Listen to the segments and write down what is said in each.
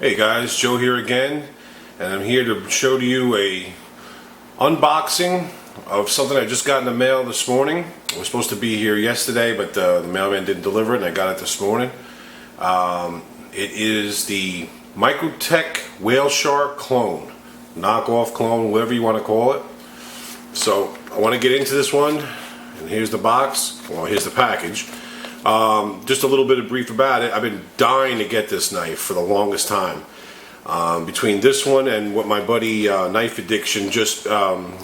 Hey guys, Joe here again, and I'm here to show to you a unboxing of something I just got in the mail this morning. It was supposed to be here yesterday, but the mailman didn't deliver it, and I got it this morning. It is the Microtech Whaleshark Clone, knockoff clone, whatever you want to call it. So I want to get into this one, and here's the box. Well, here's the package. Just a little bit of brief about it. I've been dying to get this knife for the longest time. Between this one and what my buddy Knife Addiction just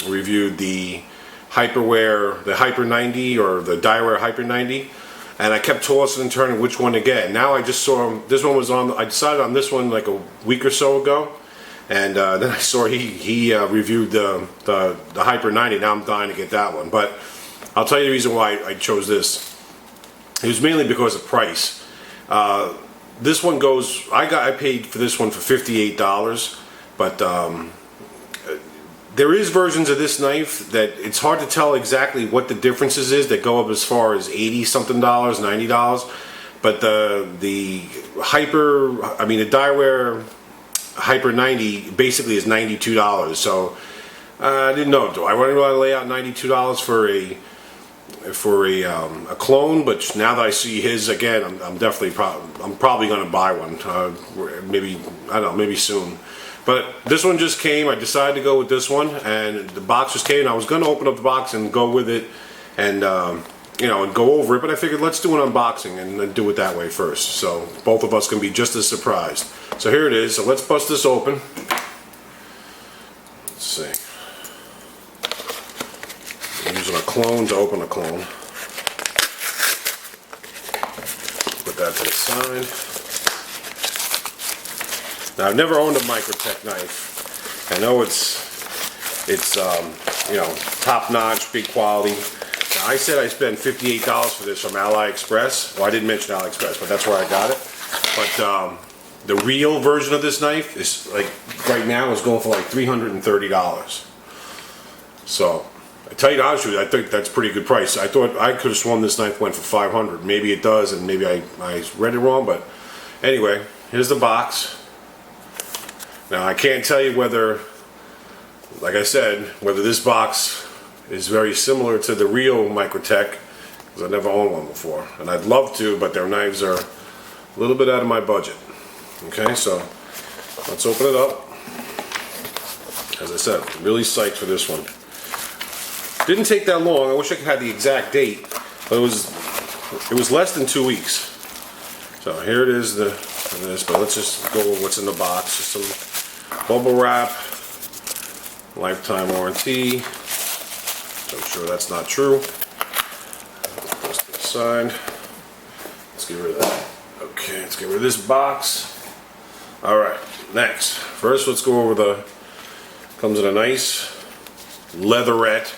reviewed, the Hyperwear, the Hyper 90 or the Diewear Hyper 90, and I kept tossing and turning which one to get. Now I just saw this one was on. I decided on this one like a week or so ago, and then I saw he reviewed the Hyper 90. Now I'm dying to get that one, but I'll tell you the reason why I chose this. It was mainly because of price. This one goes, I paid for this one for $58, but there is versions of this knife that it's hard to tell exactly what the differences is that go up as far as $80 something, $90. But the Hyper, I mean the Diewear Hyper 90 basically is $92. So I didn't know, do I really want to lay out $92 for a clone? But now that I see his again, I'm probably going to buy one. Maybe, I don't know, maybe soon. But this one just came. I decided to go with this one, and the box just came. I was going to open up the box and go with it, and you know, and go over it. But I figured let's do an unboxing and do it that way first, so both of us can be just as surprised. So here it is. So let's bust this open. Let's see. I'm using a clone to open a clone. Put that to the side. Now, I've never owned a Microtech knife. I know it's you know, top-notch, big quality. Now, I said I spent $58 for this from AliExpress. Well, I didn't mention AliExpress, but that's where I got it. But the real version of this knife is like right now is going for like $330. So I tell you the honest truth, I think that's a pretty good price. I thought I could have sworn this knife went for $500. Maybe it does, and maybe I read it wrong. But anyway, here's the box. Now I can't tell you whether, like I said, whether this box is very similar to the real Microtech, because I've never owned one before, and I'd love to, but their knives are a little bit out of my budget. Okay, so let's open it up. As I said, really psyched for this one. Didn't take that long. I wish I could have the exact date, but it was less than 2 weeks. So here it is, but let's just go with what's in the box. Just some bubble wrap, lifetime warranty. I'm sure that's not true. Let's to the side. Let's get rid of that. Okay, let's get rid of this box. Alright, next. First, let's go over comes in a nice leatherette.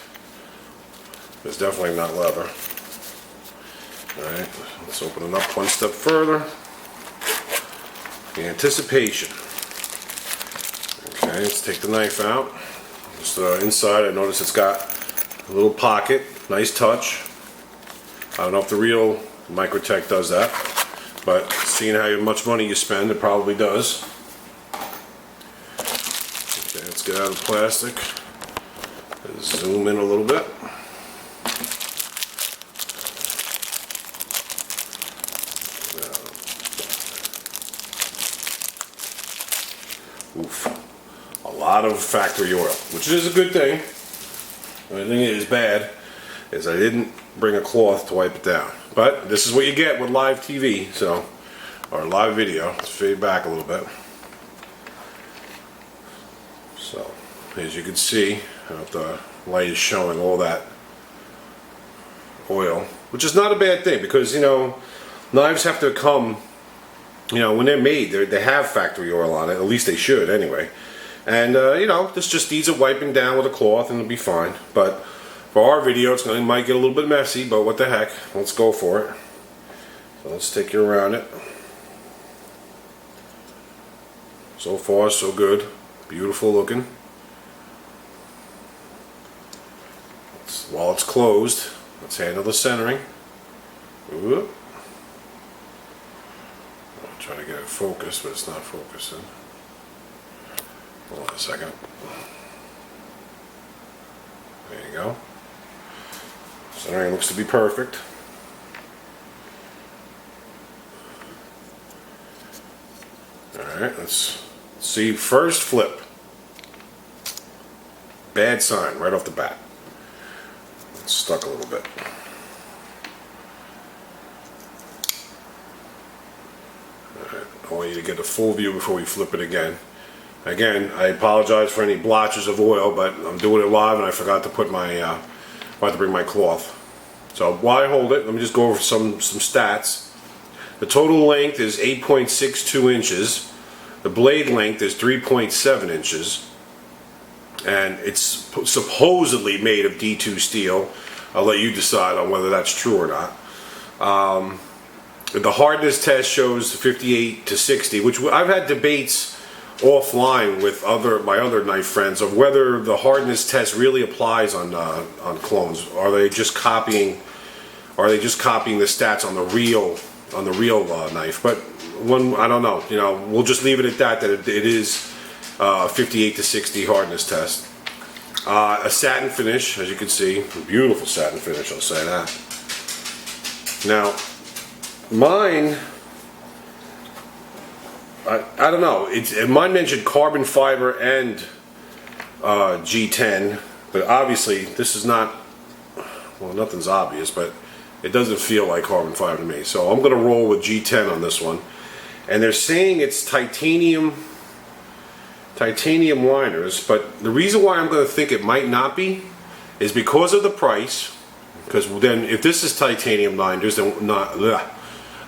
It's definitely not leather. Alright, let's open it up one step further. The anticipation. Okay, let's take the knife out. Just inside, I notice it's got a little pocket. Nice touch. I don't know if the real Microtech does that, but seeing how much money you spend, it probably does. Okay, let's get out of the plastic. Let's zoom in a little bit. Oof. A lot of factory oil, which is a good thing. The only thing that is bad is I didn't bring a cloth to wipe it down. But this is what you get with live TV, so, or live video. Let's fade back a little bit. So, as you can see, the light is showing all that oil, which is not a bad thing because, you know, knives have to come, you know, when they're made, they have factory oil on it. At least they should, anyway. And you know, this just needs a wiping down with a cloth, and it'll be fine. But for our video, it might get a little bit messy. But what the heck? Let's go for it. So let's take you around it. So far, so good. Beautiful looking. While it's closed, let's handle the centering. Ooh. Try to get it focus, but it's not focusing. Hold on a second. There you go. Centering looks to be perfect. Alright, let's see. First flip. Bad sign right off the bat. It's stuck a little bit. Alright, I want you to get the full view before we flip it again. Again, I apologize for any blotches of oil, but I'm doing it live and I forgot to put my to bring my cloth. So while I hold it, let me just go over some stats. The total length is 8.62 inches. The blade length is 3.7 inches. And it's supposedly made of D2 steel. I'll let you decide on whether that's true or not. The hardness test shows 58 to 60, which I've had debates offline with my other knife friends of whether the hardness test really applies on clones. Are they just copying the stats on the real knife? But I don't know. You know, we'll just leave it at that. That it is 58 to 60 hardness test. A satin finish, as you can see, a beautiful satin finish. I'll say that. Now, mine. I don't know. Mine mentioned carbon fiber and G10, but obviously this is not. Well, nothing's obvious, but it doesn't feel like carbon fiber to me. So I'm going to roll with G10 on this one, and they're saying it's titanium liners. But the reason why I'm going to think it might not be is because of the price. Because then, if this is titanium liners, then not.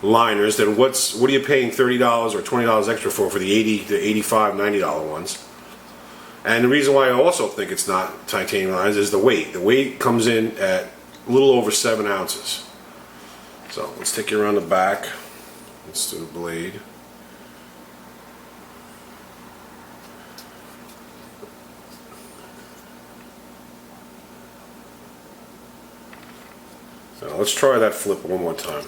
Liners, then what are you paying $30 or $20 extra for the $80 to $85, $90 ones? And the reason why I also think it's not titanium liners is the weight. The weight comes in at a little over 7 ounces. So let's take you around the back. Let's do the blade. Now let's try that flip one more time.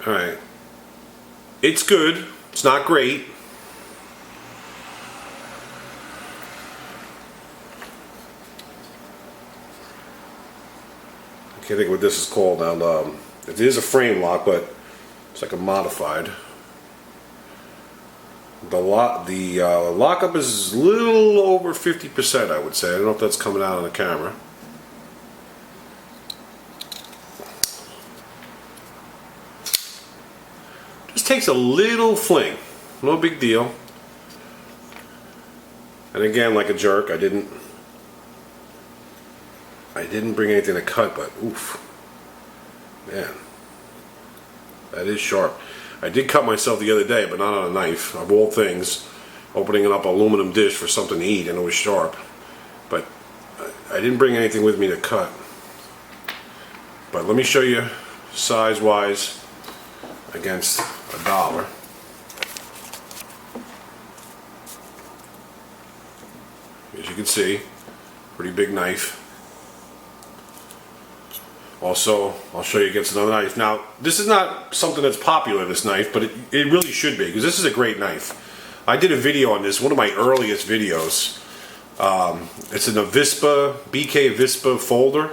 Alright, it's good, it's not great. I can't think of what this is called now. It is a frame lock, but it's like a modified. The lockup is a little over 50%, I would say. I don't know if that's coming out on the camera. Takes a little fling, no big deal. And again, like a jerk, I didn't bring anything to cut, but oof, man, that is sharp. I did cut myself the other day, but not on a knife. Of all things, opening up an aluminum dish for something to eat, and it was sharp. But I didn't bring anything with me to cut. But let me show you size-wise against $1. As you can see, pretty big knife. Also, I'll show you against another knife. Now, this is not something that's popular, this knife, but it really should be, because this is a great knife. I did a video on this, one of my earliest videos. It's an BK Avispa folder.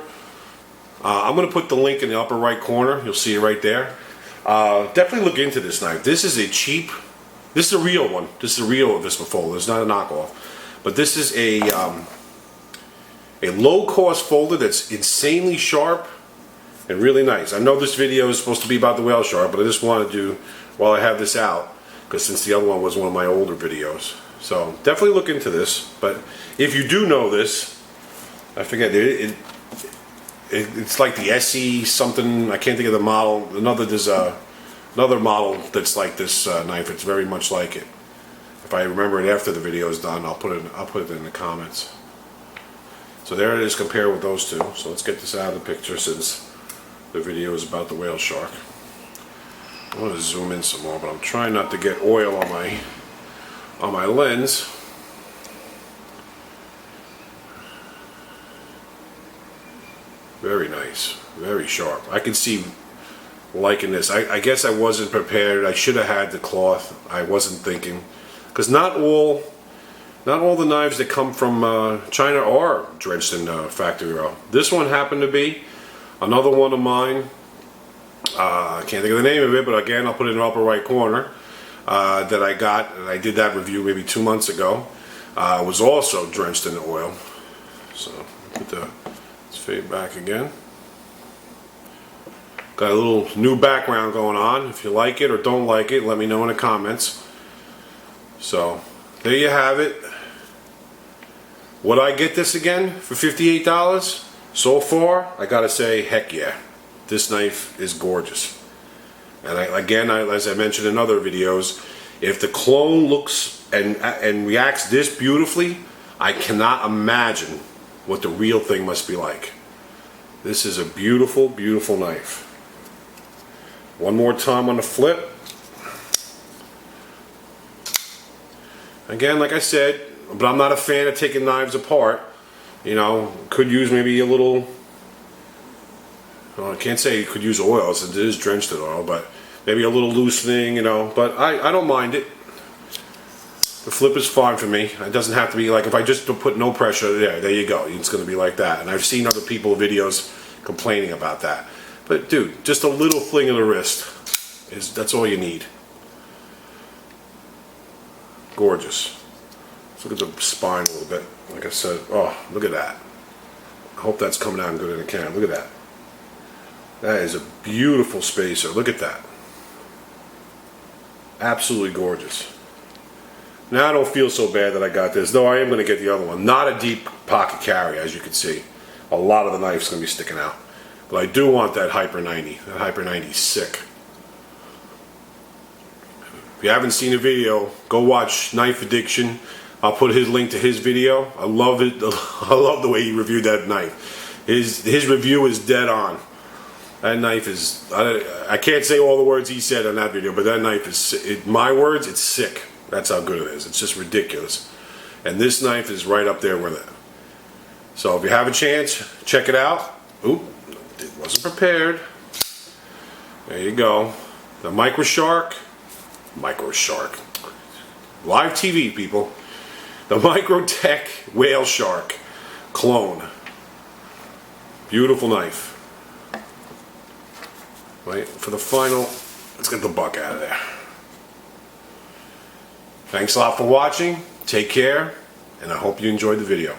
I'm going to put the link in the upper right corner. You'll see it right there. Definitely look into this knife. This is a real one. This is a real Avispa folder. It's not a knockoff. But this is a low-cost folder that's insanely sharp and really nice. I know this video is supposed to be about the Whaleshark, but I just wanted to, while I have this out, because since the other one was one of my older videos. So definitely look into this. But if you do know this, I forget, it's like the SE something, I can't think of the model. There's another model that's like this knife. It's very much like it. If I remember it after the video is done, I'll put it in the comments. So there it is compared with those two. So let's get this out of the picture since the video is about the Whaleshark. I want to zoom in some more, but I'm trying not to get oil on my lens. Very nice, very sharp. I can see liking this. I guess I wasn't prepared. I should have had the cloth. I wasn't thinking, because not all the knives that come from China are drenched in factory oil. This one happened to be. Another one of mine, I can't think of the name of it, but again, I'll put it in the upper right corner, that I got, and I did that review maybe 2 months ago, was also drenched in the oil. So, let's fade back again. Got a little new background going on. If you like it or don't like it, let me know in the comments. So, there you have it. Would I get this again for $58? So far, I gotta say, heck yeah. This knife is gorgeous. And as I mentioned in other videos, if the clone looks and reacts this beautifully, I cannot imagine what the real thing must be like. This is a beautiful, beautiful knife. One more time on the flip. Again, like I said, but I'm not a fan of taking knives apart. You know, could use maybe a little, well, I can't say you could use oil since it is drenched in oil, but maybe a little loosening, you know, but I don't mind it. The flip is fine for me. It doesn't have to be like, if I just put no pressure, there you go. It's going to be like that. And I've seen other people videos complaining about that. But dude, just a little fling of the wrist, that's all you need. Gorgeous. Let's look at the spine a little bit. Like I said, oh, look at that. I hope that's coming out good in the camera. Look at that. That is a beautiful spacer. Look at that. Absolutely gorgeous. Now I don't feel so bad that I got this, though I am going to get the other one. Not a deep pocket carry, as you can see. A lot of the knife's going to be sticking out. But I do want that Hyper 90. That Hyper 90 is sick. If you haven't seen the video, go watch Knife Addiction. I'll put his link to his video. I love it. I love the way he reviewed that knife. His review is dead on. That knife is, I can't say all the words he said on that video, but that knife is, my words, it's sick. That's how good it is. It's just ridiculous. And this knife is right up there with it. So if you have a chance, check it out. Oop, it wasn't prepared. There you go. The Microtech live TV, people. The Microtech Whaleshark Clone. Beautiful knife. Wait for the final. Let's get the buck out of there. Thanks a lot for watching. Take care, and I hope you enjoyed the video.